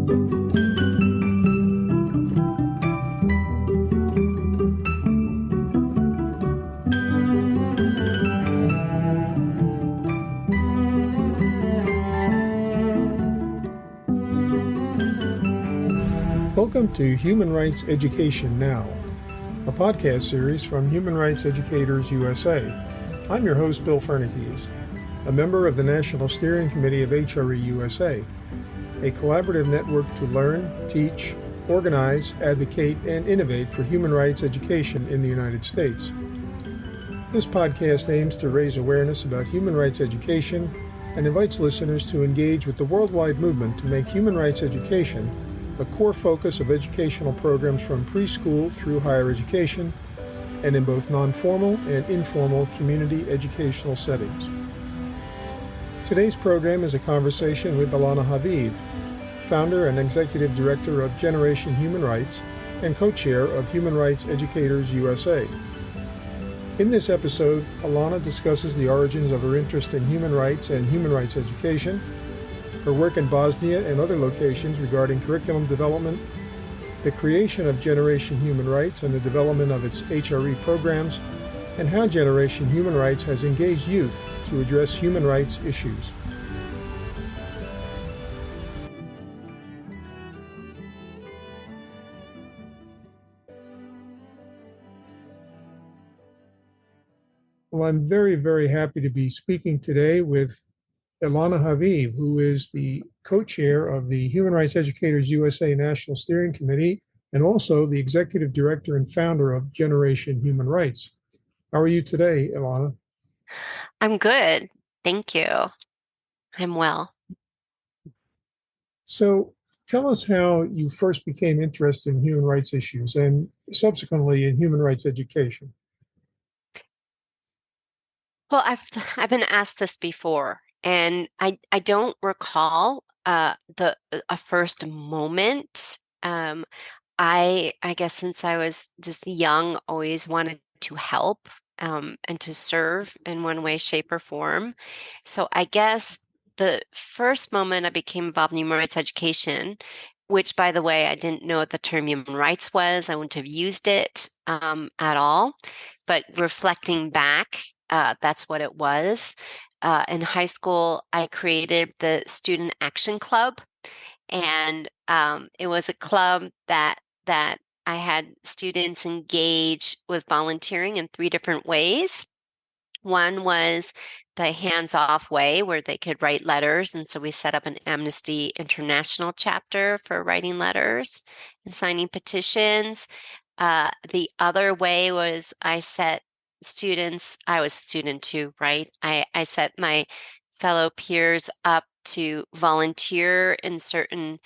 Welcome to Human Rights Education Now, a podcast series from Human Rights Educators USA. I'm your host, Bill Fernikes, a member of the National Steering Committee of HRE USA, a collaborative network to learn, teach, organize, advocate, and innovate for human rights education in the United States. This podcast aims to raise awareness about human rights education and invites listeners to engage with the worldwide movement to make human rights education a core focus of educational programs from preschool through higher education, and in both non-formal and informal community educational settings. Today's program is a conversation with Elana Haviv, founder and executive director of Generation Human Rights and co-chair of Human Rights Educators USA. In this episode, Elana discusses the origins of her interest in human rights and human rights education, her work in Bosnia and other locations regarding curriculum development, the creation of Generation Human Rights and the development of its HRE programs, and how Generation Human Rights has engaged youth to address human rights issues. Well, I'm very, very happy to be speaking today with Elana Haviv, who is the co-chair of the Human Rights Educators USA National Steering Committee and also the executive director and founder of Generation Human Rights. How are you today, Elana? I'm good. Thank you. I'm well. So tell us how you first became interested in human rights issues and subsequently in human rights education. Well, I've been asked this before, and I don't recall a first moment. I guess since I was just young, always wanted to help and to serve in one way, shape, or form. So I guess the first moment I became involved in human rights education, which, by the way, I didn't know what the term human rights was. I wouldn't have used it at all. But reflecting back, that's what it was. In high school, I created the Student Action Club, and it was a club that I had students engage with volunteering in 3 different ways. One was the hands-off way where they could write letters, and so we set up an Amnesty International chapter for writing letters and signing petitions. The other way was I was a student too, right? I set my fellow peers up to volunteer in certain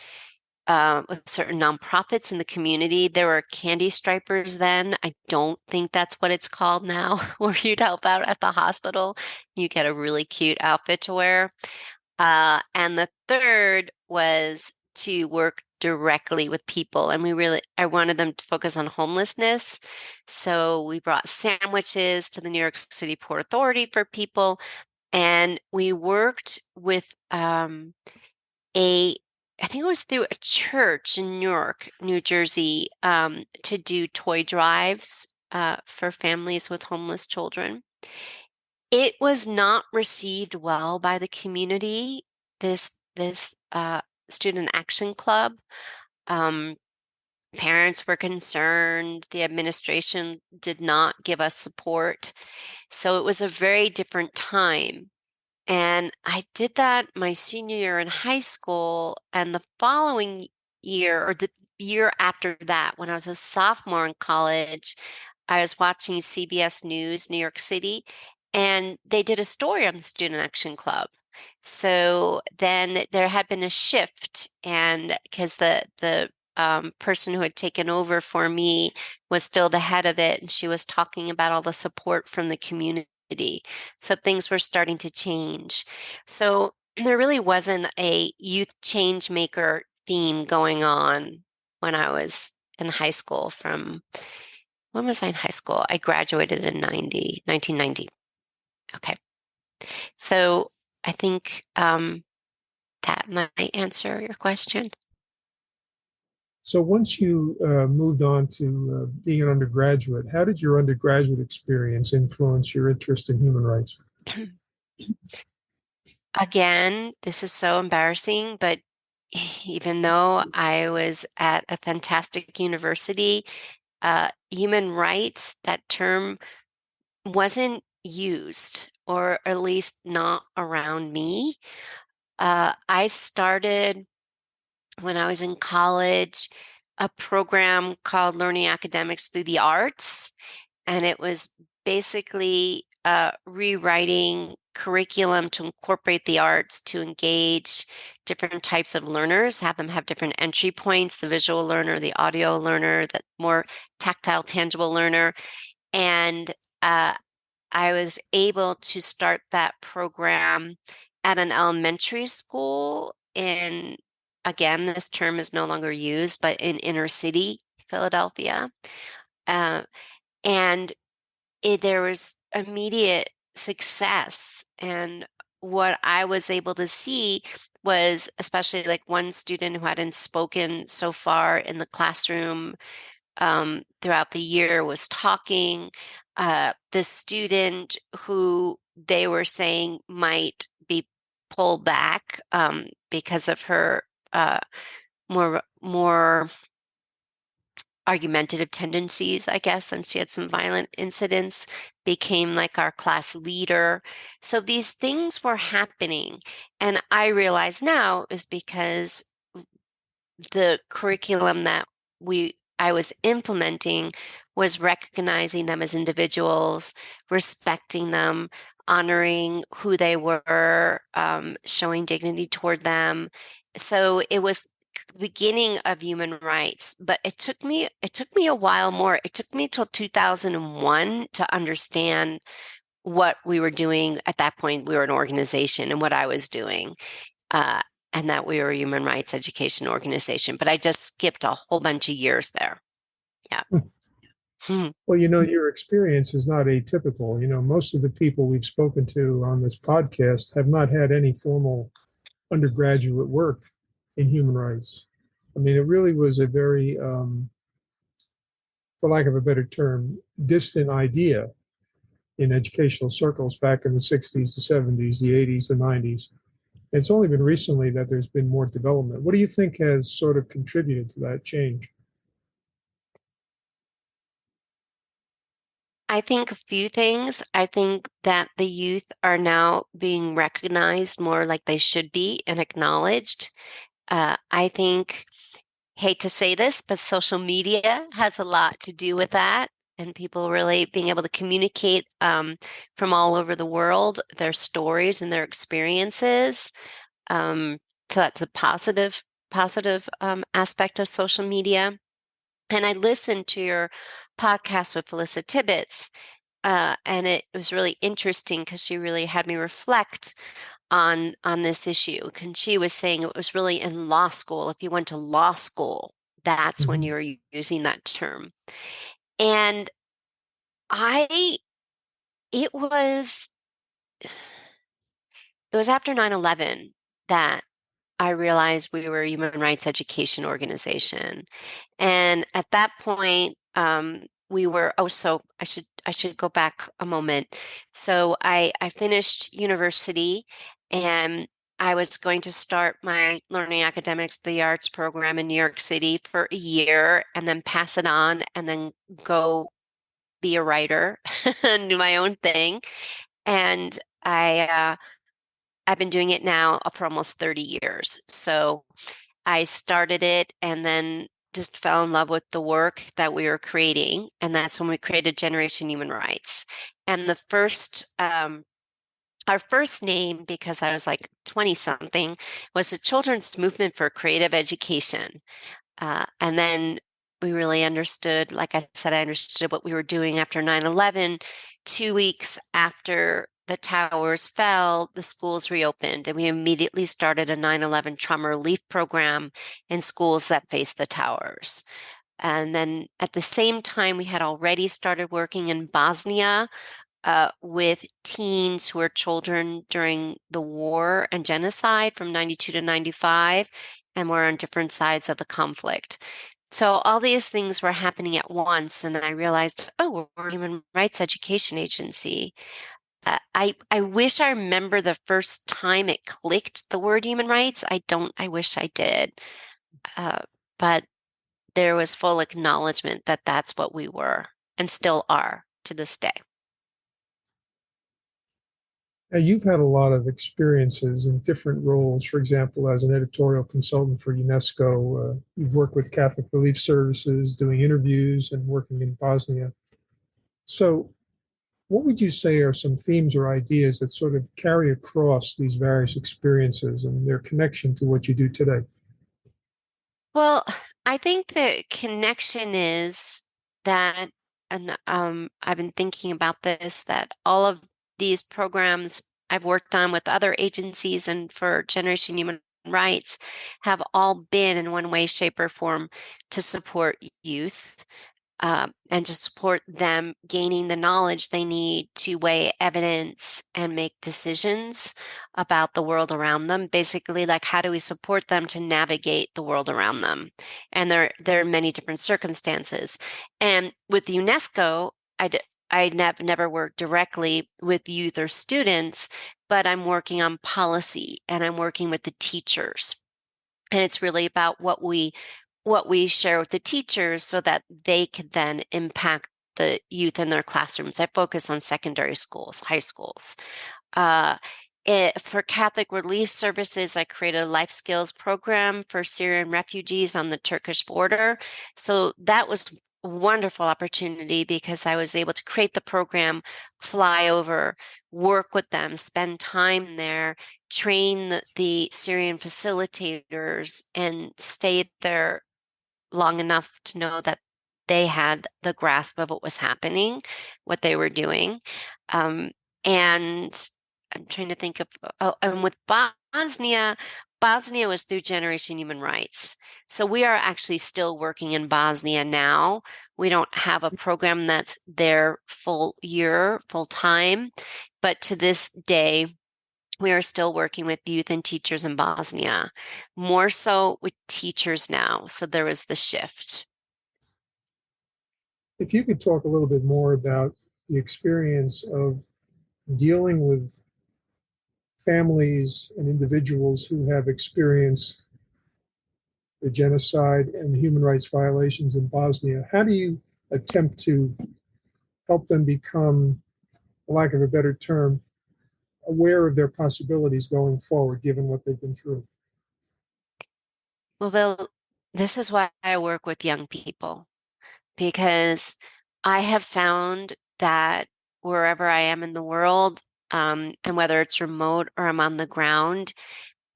nonprofits in the community. There were candy stripers then. I don't think that's what it's called now, where you'd help out at the hospital. You get a really cute outfit to wear. And the third was to work directly with people. And I wanted them to focus on homelessness. So we brought sandwiches to the New York City Port Authority for people. And we worked with I think it was through a church in Newark, New Jersey, to do toy drives for families with homeless children. It was not received well by the community, this Student Action Club. Parents were concerned. The administration did not give us support. So it was a very different time. And I did that my senior year in high school, and the following year, or the year after that, when I was a sophomore in college, I was watching CBS News, New York City, and they did a story on the Student Action Club. So then there had been a shift, and because the person who had taken over for me was still the head of it, and she was talking about all the support from the community. So things were starting to change. So there really wasn't a youth change maker theme going on when I was in high school. When was I in high school? I graduated in 1990. Okay. So I think that might answer your question. So once you moved on to being an undergraduate, how did your undergraduate experience influence your interest in human rights? Again, this is so embarrassing, but even though I was at a fantastic university, human rights, that term wasn't used, or at least not around me. I started when I was in college a program called Learning Academics Through the Arts, and it was basically rewriting curriculum to incorporate the arts to engage different types of learners, have them have different entry points, the visual learner, the audio learner, the more tactile, tangible learner. And uh, I was able to start that program at an elementary school in, again, this term is no longer used, but in inner city Philadelphia. Uh, and there was immediate success. And what I was able to see was, especially like one student who hadn't spoken so far in the classroom throughout the year was talking. The student who they were saying might be pulled back because of her more argumentative tendencies, I guess, and she had some violent incidents, became like our class leader. So these things were happening. And I realize now is because the curriculum that I was implementing was recognizing them as individuals, respecting them, honoring who they were, showing dignity toward them. So it was the beginning of human rights, but it took me a while more. It took me till 2001 to understand what we were doing. At that point, we were an organization and what I was doing. Uh, and that we were a human rights education organization. But I just skipped a whole bunch of years there. Yeah. Hmm. Well, your experience is not atypical. Most of the people we've spoken to on this podcast have not had any formal undergraduate work in human rights. I mean, it really was a very, for lack of a better term, distant idea in educational circles back in the 60s, the 70s, the 80s, the 90s. It's only been recently that there's been more development. What do you think has sort of contributed to that change? I think a few things. I think that the youth are now being recognized more like they should be and acknowledged. I think, hate to say this, but social media has a lot to do with that. And people really being able to communicate from all over the world their stories and their experiences. Um, so that's a positive aspect of social media. And I listened to your podcast with Felissa Tibbetts, and it was really interesting because she really had me reflect on this issue. And she was saying it was really in law school. If you went to law school, that's when Mhm. you were using that term. And I, it was, it was after 9/11 that I realized we were a human rights education organization. And at that point, we were, oh, so I should go back a moment. So I finished university and I was going to start my Learning Academics, the Arts program in New York City for a year and then pass it on and then go be a writer and do my own thing. And I've been doing it now for almost 30 years. So I started it and then just fell in love with the work that we were creating. And that's when we created Generation Human Rights. And our first name, because I was like 20 something, was the Children's Movement for Creative Education. And then we really understood, like I said, I understood what we were doing after 9/11. 2 weeks after the towers fell, the schools reopened, and we immediately started a 9/11 trauma relief program in schools that faced the towers. And then at the same time, we had already started working in Bosnia with teens who were children during the war and genocide from 92 to 95, and were on different sides of the conflict. So all these things were happening at once, and I realized, oh, we're a human rights education agency. I wish I remember the first time it clicked, the word human rights. I don't. I wish I did. Uh, but there was full acknowledgement that that's what we were and still are to this day. Now, you've had a lot of experiences in different roles. For example, as an editorial consultant for UNESCO, you've worked with Catholic Relief Services, doing interviews and working in Bosnia. So, what would you say are some themes or ideas that sort of carry across these various experiences and their connection to what you do today? Well, I think the connection is that, and I've been thinking about this, that all of these programs I've worked on with other agencies and for Generation Human Rights have all been in one way, shape, or form to support youth and to support them gaining the knowledge they need to weigh evidence and make decisions about the world around them. Basically, like how do we support them to navigate the world around them? And there are many different circumstances. And with UNESCO, never worked directly with youth or students, but I'm working on policy and I'm working with the teachers. And it's really about what we share with the teachers so that they can then impact the youth in their classrooms. I focus on secondary schools, high schools. Uh, for Catholic Relief Services, I created a life skills program for Syrian refugees on the Turkish border. So that was a wonderful opportunity because I was able to create the program, fly over, work with them, spend time there, train the Syrian facilitators, and stay there long enough to know that they had the grasp of what was happening, what they were doing. Um, and I'm trying to think of, oh, and with Bosnia, Bosnia was through Generation Human Rights. So we are actually still working in Bosnia now. We don't have a program that's there full year, full time, but to this day, we are still working with youth and teachers in Bosnia, more so with teachers now. So there was the shift. If you could talk a little bit more about the experience of dealing with families and individuals who have experienced the genocide and the human rights violations in Bosnia, how do you attempt to help them become, for lack of a better term, aware of their possibilities going forward, given what they've been through? Well, Bill, this is why I work with young people because I have found that wherever I am in the world, and whether it's remote or I'm on the ground,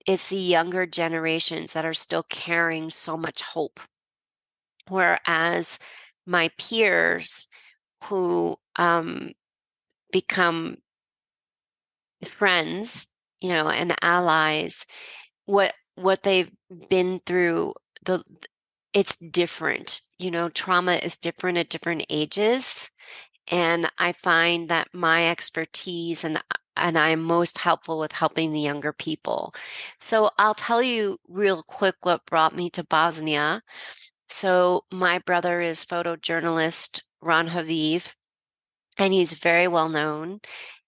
it's the younger generations that are still carrying so much hope. Whereas my peers who become friends, and allies, what they've been through, the it's different. Trauma is different at different ages. And I find that my expertise and I'm most helpful with helping the younger people. So I'll tell you real quick what brought me to Bosnia. So my brother is photojournalist Ron Haviv, and he's very well known.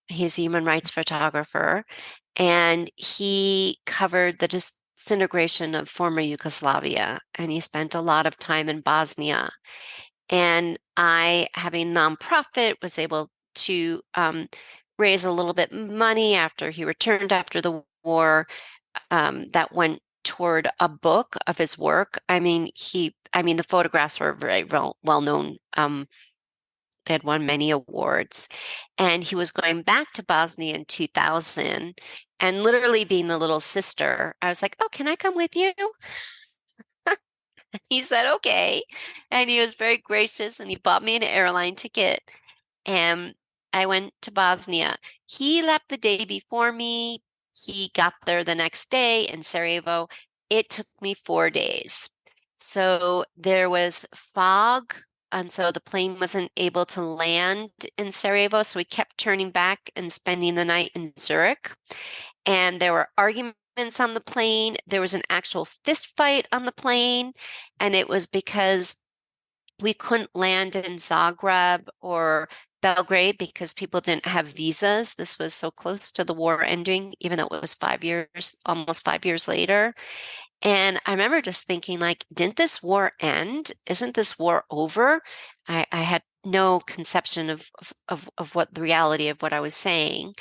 He's a human rights photographer, and he covered the disintegration of former Yugoslavia, and he spent a lot of time in Bosnia. And I, having nonprofit, was able to raise a little bit money after he returned after the war that went toward a book of his work. The photographs were very well known. They had won many awards. And he was going back to Bosnia in 2000. And literally being the little sister, I was like, oh, can I come with you? He said, okay. And he was very gracious and he bought me an airline ticket. And I went to Bosnia. He left the day before me. He got there the next day in Sarajevo. It took me 4 days. So there was fog. And so the plane wasn't able to land in Sarajevo. So we kept turning back and spending the night in Zurich. And there were arguments on the plane. There was an actual fist fight on the plane, and it was because we couldn't land in Zagreb or Belgrade because people didn't have visas. This was so close to the war ending, even though it was 5 years, almost 5 years later. And I remember just thinking, like, didn't this war end? Isn't this war over? I had no conception of what the reality of what I was saying.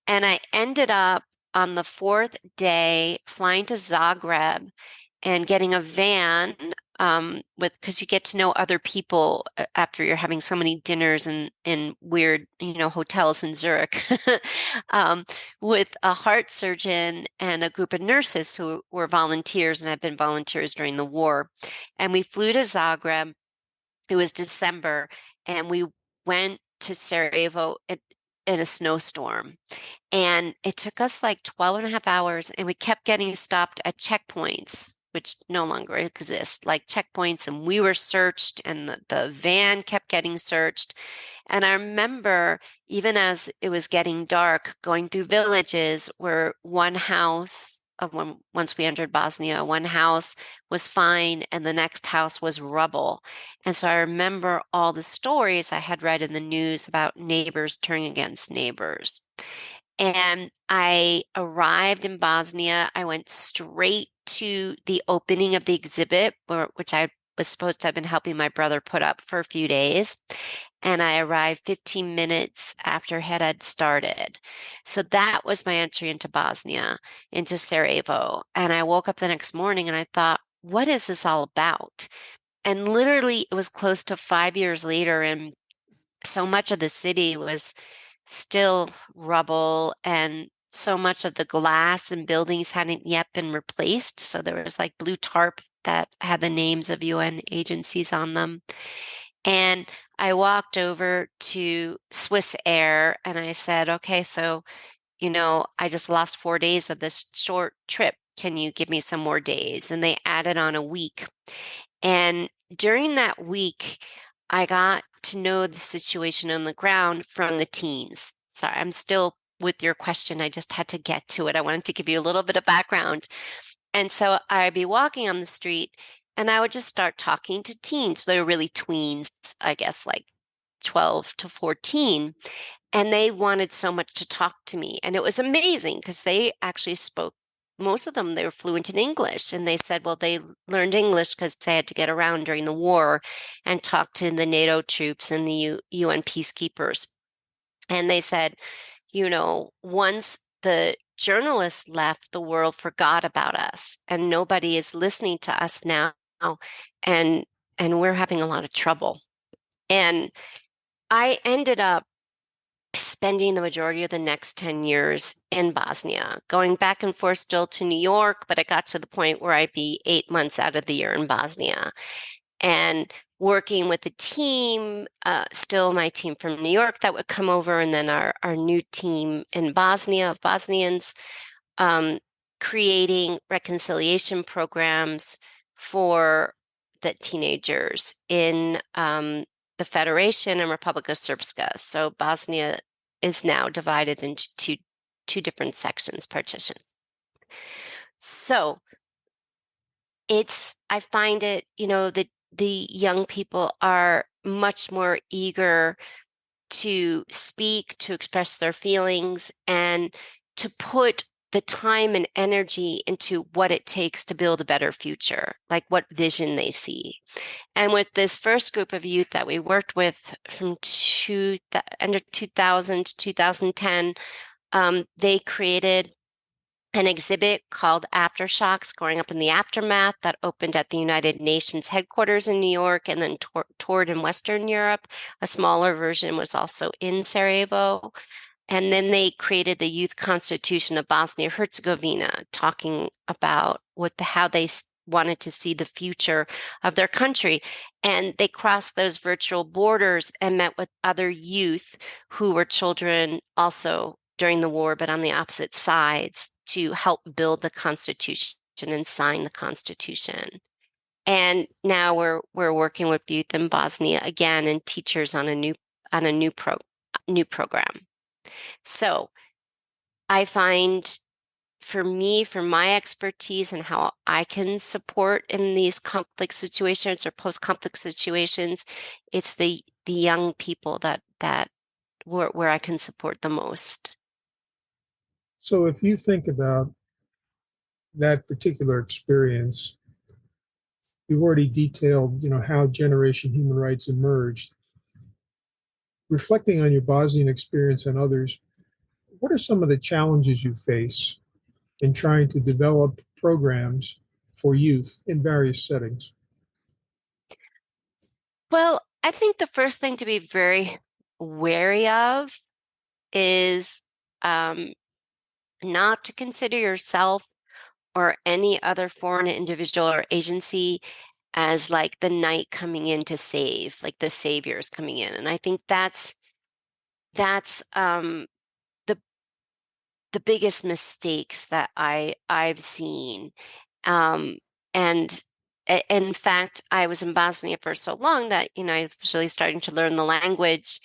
And I ended up on the fourth day flying to Zagreb and getting a van with because you get to know other people after you're having so many dinners in weird, hotels in Zurich, um, with a heart surgeon and a group of nurses who were volunteers and had been volunteers during the war. And we flew to Zagreb. It was December, and we went to Sarajevo in a snowstorm. And it took us like 12 and a half hours, and we kept getting stopped at checkpoints, which no longer exist, like checkpoints. And we were searched, and the van kept getting searched. And I remember, even as it was getting dark, going through villages where one house of once we entered Bosnia, one house was fine, and the next house was rubble. And so I remember all the stories I had read in the news about neighbors turning against neighbors. And I arrived in Bosnia. I went straight to the opening of the exhibit, which I was supposed to have been helping my brother put up for a few days. And I arrived 15 minutes after it had started. So that was my entry into Bosnia, into Sarajevo. And I woke up the next morning and I thought, what is this all about? And literally, it was close to 5 years later, and so much of the city was still rubble, and so much of the glass and buildings hadn't yet been replaced. So there was like blue tarp that had the names of UN agencies on them. And I walked over to Swiss Air and I said, okay, so, I just lost 4 days of this short trip. Can you give me some more days? And they added on a week. And during that week, I got to know the situation on the ground from the teens. Sorry, I'm still with your question. I just had to get to it. I wanted to give you a little bit of background. And so I'd be walking on the street and I would just start talking to teens. They were really tweens, I guess, like 12 to 14. And they wanted so much to talk to me. And it was amazing because they actually spoke, most of them, they were fluent in English. And they said, well, they learned English because they had to get around during the war and talk to the NATO troops and the UN peacekeepers. And they said, once the journalists left, the world forgot about us and nobody is listening to us now. And we're having a lot of trouble. And I ended up spending the majority of the next 10 years in Bosnia, going back and forth still to New York, but it got to the point where I'd be 8 months out of the year in Bosnia and working with a team, still my team from New York that would come over, and then our new team in Bosnia of Bosnians, creating reconciliation programs for the teenagers in the Federation and Republic of Srpska. So Bosnia is now divided into two different sections, partitions. So I find it, the young people are much more eager to speak, to express their feelings, and to put the time and energy into what it takes to build a better future, like what vision they see. And with this first group of youth that we worked with from end of 2000 to 2010, they created an exhibit called Aftershocks, Growing Up in the Aftermath, that opened at the United Nations headquarters in New York and then toured in Western Europe. A smaller version was also in Sarajevo. And then they created the Youth Constitution of Bosnia-Herzegovina, talking about how they wanted to see the future of their country. And they crossed those virtual borders and met with other youth who were children also during the war, but on the opposite sides, to help build the Constitution and sign the Constitution. And now we're working with youth in Bosnia again and teachers on a new program. So I find for me, for my expertise and how I can support in these conflict situations or post-conflict situations, it's the young people that where I can support the most. So if you think about that particular experience, you've already detailed, how Generation Human Rights emerged. Reflecting on your Bosnian experience and others, what are some of the challenges you face in trying to develop programs for youth in various settings? Well, I think the first thing to be very wary of is um, not to consider yourself or any other foreign individual or agency as like the knight coming in to save, like the saviors coming in. And I think that's the the biggest mistakes that I've seen. Um, and in fact, I was in Bosnia for so long that, I was really starting to learn the language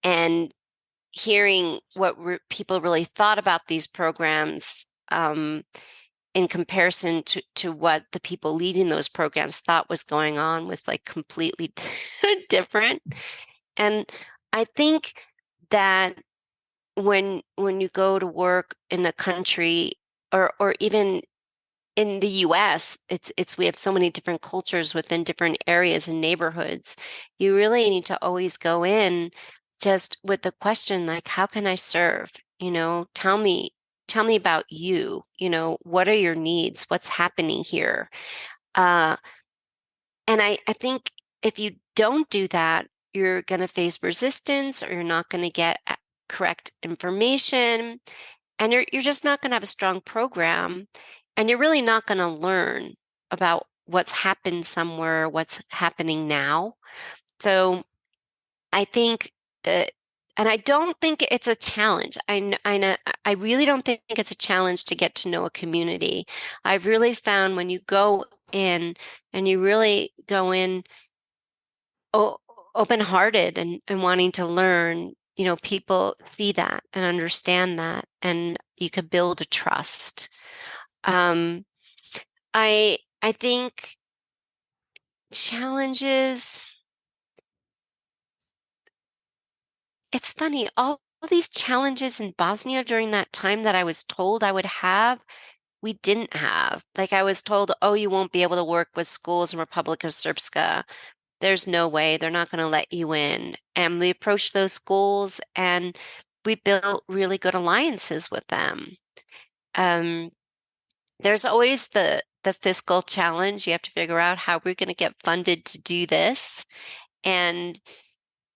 and hearing what people really thought about these programs in comparison to what the people leading those programs thought was going on was like completely different. And I think that when you go to work in a country or even in the US, it's we have so many different cultures within different areas and neighborhoods. You really need to always go in just with the question like, how can I serve? Tell me about you. What are your needs? What's happening here? Uh, and I think if you don't do that, you're going to face resistance or you're not going to get correct information and you're just not going to have a strong program and you're really not going to learn about what's happened somewhere, what's happening now. So I think and I don't think it's a challenge. I know I really don't think it's a challenge to get to know a community. I've really found when you go in and you really go in o open-hearted and wanting to learn, people see that and understand that, and you could build a trust. Um, I think challenges, it's funny, all these challenges in Bosnia during that time that I was told I would have, we didn't have. Like I was told, oh, you won't be able to work with schools in Republika Srpska. There's no way they're not going to let you in. And we approached those schools and we built really good alliances with them. Um, there's always the fiscal challenge. You have to figure out how we're going to get funded to do this. And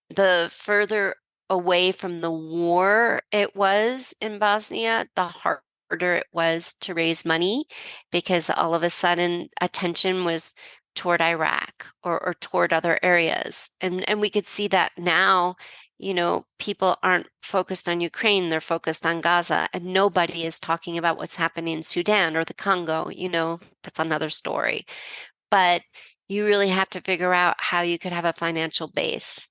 the further away from the war it was in Bosnia, the harder it was to raise money because all of a sudden attention was toward Iraq or toward other areas. And we could see that now, people aren't focused on Ukraine, they're focused on Gaza, and nobody is talking about what's happening in Sudan or the Congo, that's another story. But you really have to figure out how you could have a financial base.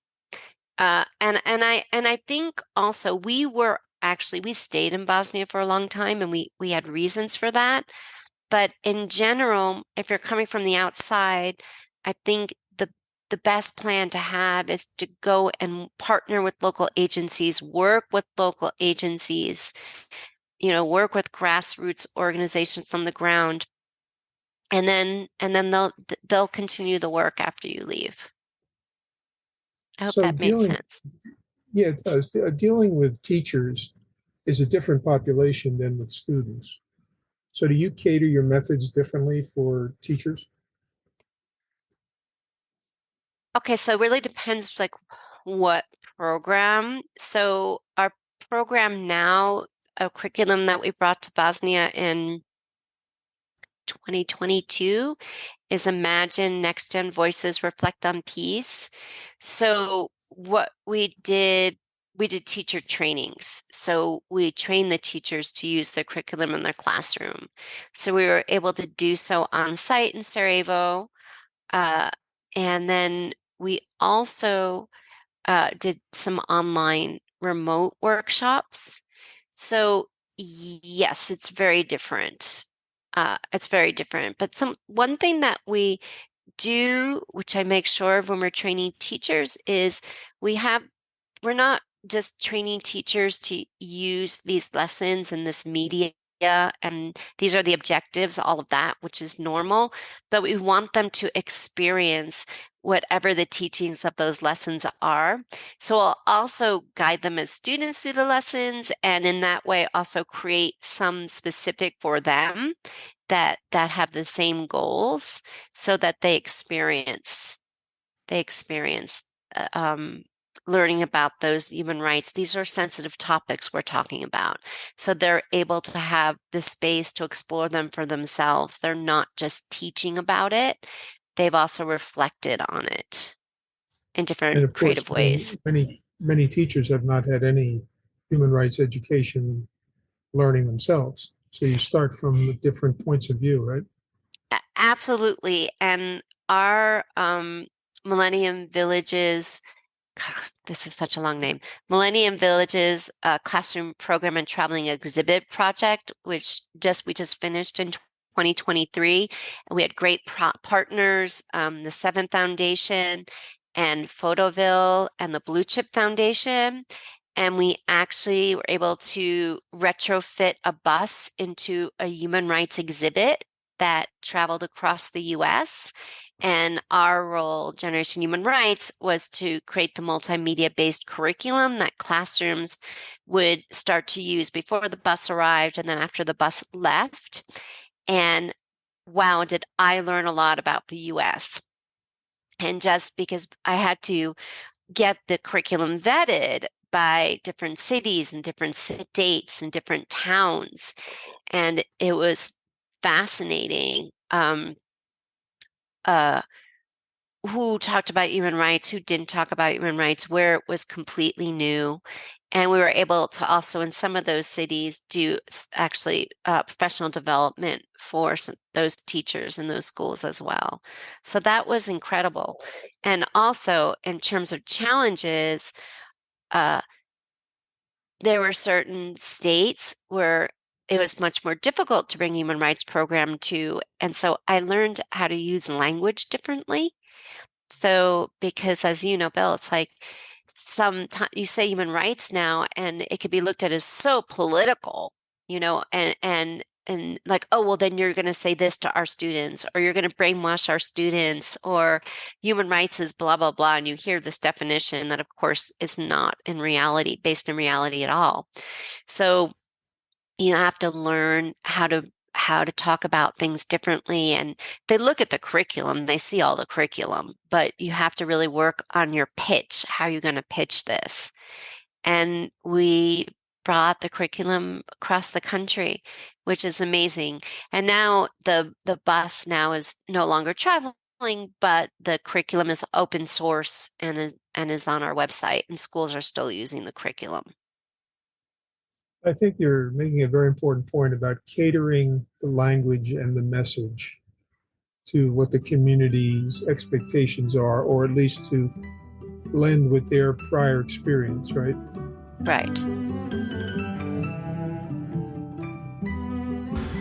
And I think also we stayed in Bosnia for a long time and we had reasons for that. But in general, if you're coming from the outside, I think the best plan to have is to go and partner with local agencies, work with local agencies, work with grassroots organizations on the ground, and then they'll continue the work after you leave. I hope So that made dealing, sense. yeah, it does. Dealing with teachers is a different population than with students. So do you cater your methods differently for teachers? Okay, so it really depends like what program. So our program now, a curriculum that we brought to Bosnia in 2022 is Imagine Next Gen Voices Reflect on Peace. So what we did teacher trainings. So we trained the teachers to use the curriculum in their classroom. So we were able to do so on site in Sarajevo. Uh, and then we also did some online remote workshops. So Yes, it's very different. It's very different. But one thing that we do, which I make sure of when we're training teachers, is we're not just training teachers to use these lessons and this media, and these are the objectives, all of that, which is normal, but we want them to experience whatever the teachings of those lessons are. So I'll also guide them as students through the lessons, and in that way also create some specific for them that have the same goals, so that they experience uh, um, learning about those human rights. These are sensitive topics we're talking about. So they're able to have the space to explore them for themselves. They're not just teaching about it, they've also reflected on it in different And of course, creative ways. many teachers have not had any human rights education learning themselves. So you start from different points of view, right? Absolutely. And our Millennium Villages, this is such a long name. Millennium Villages Classroom Program and Traveling Exhibit Project, which we just finished in 2023. And we had great partners, the Seven Foundation and Photoville and the Blue Chip Foundation. And we actually were able to retrofit a bus into a human rights exhibit that traveled across the US. And our role, Generation Human Rights, was to create the multimedia-based curriculum that classrooms would start to use before the bus arrived and then after the bus left. And wow, did I learn a lot about the US. And just because I had to get the curriculum vetted by different cities and different states and different towns. And it was fascinating. Who talked about human rights, who didn't talk about human rights, where it was completely new. And we were able to also, in some of those cities, do actually professional development for those teachers in those schools as well. So that was incredible. And also, in terms of challenges, there were certain states where it was much more difficult to bring human rights program to. And so I learned how to use language differently. So, because as you know, Bill, it's like sometimes you say human rights now, and it could be looked at as so political, and like, oh, well, then you're going to say this to our students, or you're going to brainwash our students, or human rights is blah, blah, blah. And you hear this definition that, of course, is not based in reality at all. So you have to learn how to talk about things differently. And they look at the curriculum, they see all the curriculum, but you have to really work on your pitch. How are you going to pitch this? And we brought the curriculum across the country, which is amazing. And now the bus now is no longer traveling, but the curriculum is open source and is on our website, and schools are still using the curriculum. I think you're making a very important point about catering the language and the message to what the community's expectations are, or at least to blend with their prior experience, right? Right.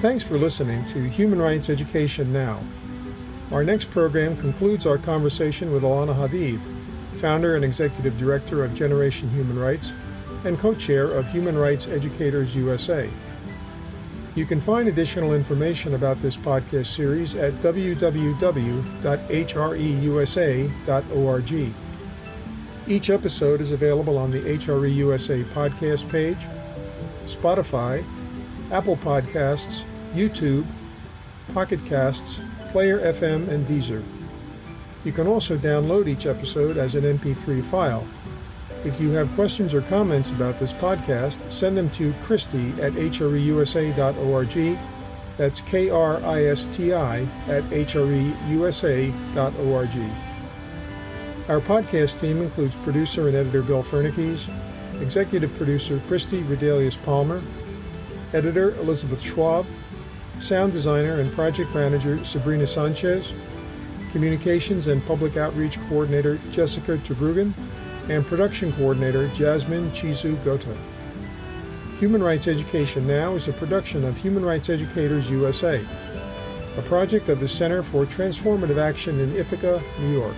Thanks for listening to Human Rights Education Now. Our next program concludes our conversation with Elana Haviv, founder and executive director of Generation Human Rights and co-chair of Human Rights Educators USA. You can find additional information about this podcast series at www.hreusa.org. Each episode is available on the HRE USA podcast page, Spotify, Apple Podcasts, YouTube, Pocket Casts, Player FM, and Deezer. You can also download each episode as an MP3 file. If you have questions or comments about this podcast, send them to Christy at hreusa.org. That's KRISTI at hreusa.org. Our podcast team includes producer and editor Bill Fernikes, executive producer Christy Redelius Palmer, editor Elizabeth Schwab, sound designer and project manager Sabrina Sanchez, communications and public outreach coordinator Jessica Tobrugan, and production coordinator Jasmine Chizu Goto. Human Rights Education Now is a production of Human Rights Educators USA, a project of the Center for Transformative Action in Ithaca, New York.